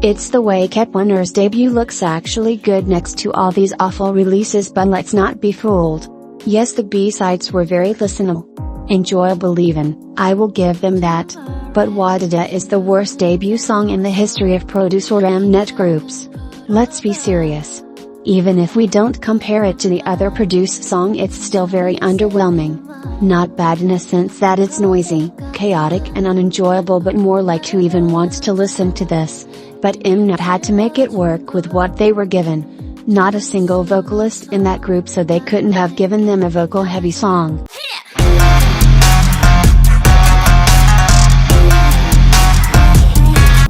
It's the way kpop's debut looks actually good next to all these awful releases, but let's not be fooled. Yes, the B-sides were very listenable. Enjoyable even, I will give them that. But Wadada is the worst debut song in the history of producer Mnet groups. Let's be serious. Even if we don't compare it to the other produced song, it's still very underwhelming. Not bad in a sense that it's noisy, chaotic and unenjoyable, but more like who even wants to listen to this. But Mnet had to make it work with what they were given. Not a single vocalist in that group, so they couldn't have given them a vocal heavy song.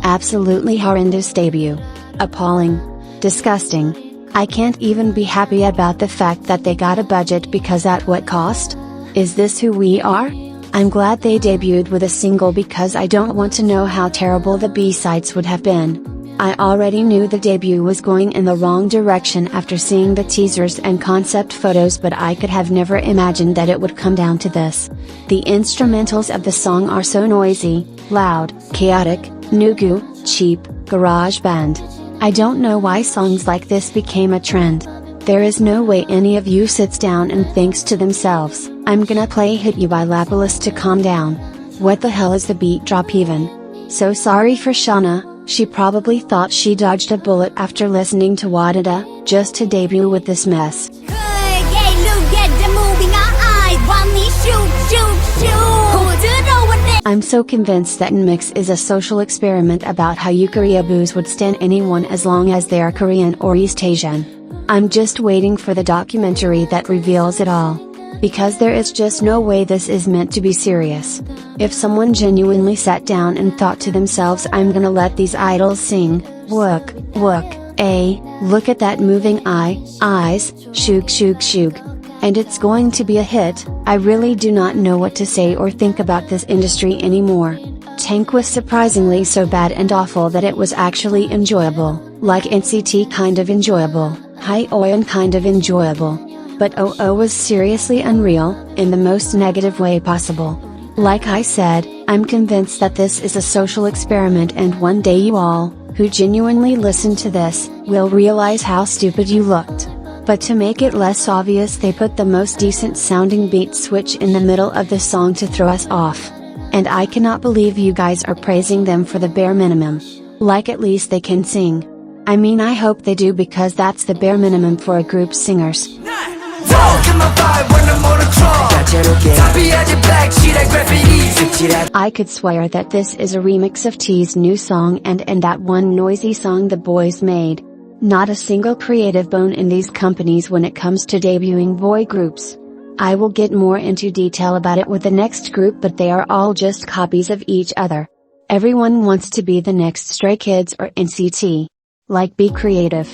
Absolutely horrendous debut. Appalling. Disgusting. I can't even be happy about the fact that they got a budget, because at what cost? Is this who we are? I'm glad they debuted with a single, because I don't want to know how terrible the B-sides would have been. I already knew the debut was going in the wrong direction after seeing the teasers and concept photos, but I could have never imagined that it would come down to this. The instrumentals of the song are so noisy, loud, chaotic, nugu, cheap, garage band. I don't know why songs like this became a trend. There is no way any of you sits down and thinks to themselves, I'm gonna play Hit You by Lapalus to calm down. What the hell is the beat drop even? So sorry for Shauna, she probably thought she dodged a bullet after listening to Wadada, just to debut with this mess. I'm so convinced that NMIXX is a social experiment about how you Koreaboos would stand anyone as long as they are Korean or East Asian. I'm just waiting for the documentary that reveals it all. Because there is just no way this is meant to be serious. If someone genuinely sat down and thought to themselves, I'm gonna let these idols sing, look, look at that moving eyes, shug, and it's going to be a hit, I really do not know what to say or think about this industry anymore. Tank was surprisingly so bad and awful that it was actually enjoyable, like NCT kind of enjoyable, chaeyeon kind of enjoyable. But OO was seriously unreal, in the most negative way possible. Like I said, I'm convinced that this is a social experiment, and one day you all, who genuinely listen to this, will realize how stupid you looked. But to make it less obvious, they put the most decent sounding beat switch in the middle of the song to throw us off. And I cannot believe you guys are praising them for the bare minimum. Like at least they can sing. I mean, I hope they do, because that's the bare minimum for a group singers. I could swear that this is a remix of T's new song and that one noisy song the boys made. Not a single creative bone in these companies when it comes to debuting boy groups. I will get more into detail about it with the next group, but they are all just copies of each other. Everyone wants to be the next Stray Kids or NCT. Like, be creative.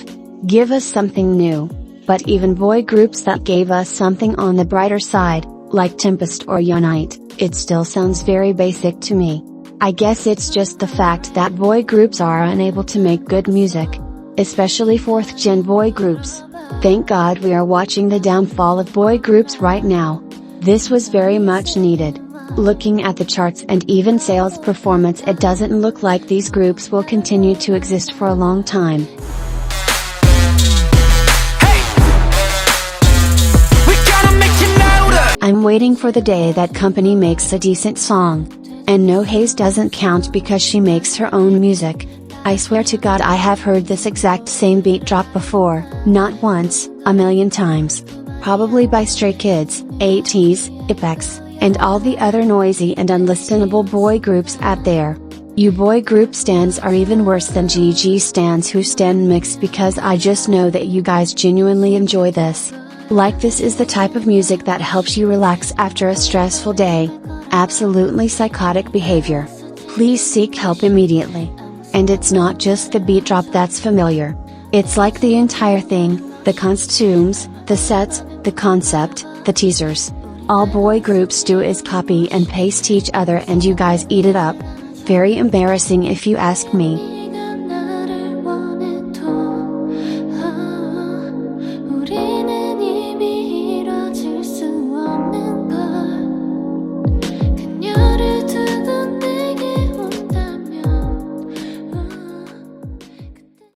Give us something new. But even boy groups that gave us something on the brighter side, like Tempest or Unite, it still sounds very basic to me. I guess it's just the fact that boy groups are unable to make good music. Especially 4th gen boy groups. Thank God we are watching the downfall of boy groups right now. This was very much needed. Looking at the charts and even sales performance, it doesn't look like these groups will continue to exist for a long time. I'm waiting for the day that company makes a decent song. And no, Haze doesn't count because she makes her own music. I swear to God, I have heard this exact same beat drop before, not once, a million times. Probably by Stray Kids, itzy, NMIXX, and all the other noisy and unlistenable boy groups out there. You boy group stans are even worse than GG stans who stan NMIXX, because I just know that you guys genuinely enjoy this. Like, this is the type of music that helps you relax after a stressful day. Absolutely psychotic behavior. Please seek help immediately. And it's not just the beat drop that's familiar. It's like the entire thing, the costumes, the sets, the concept, the teasers. All boy groups do is copy and paste each other, and you guys eat it up. Very embarrassing if you ask me.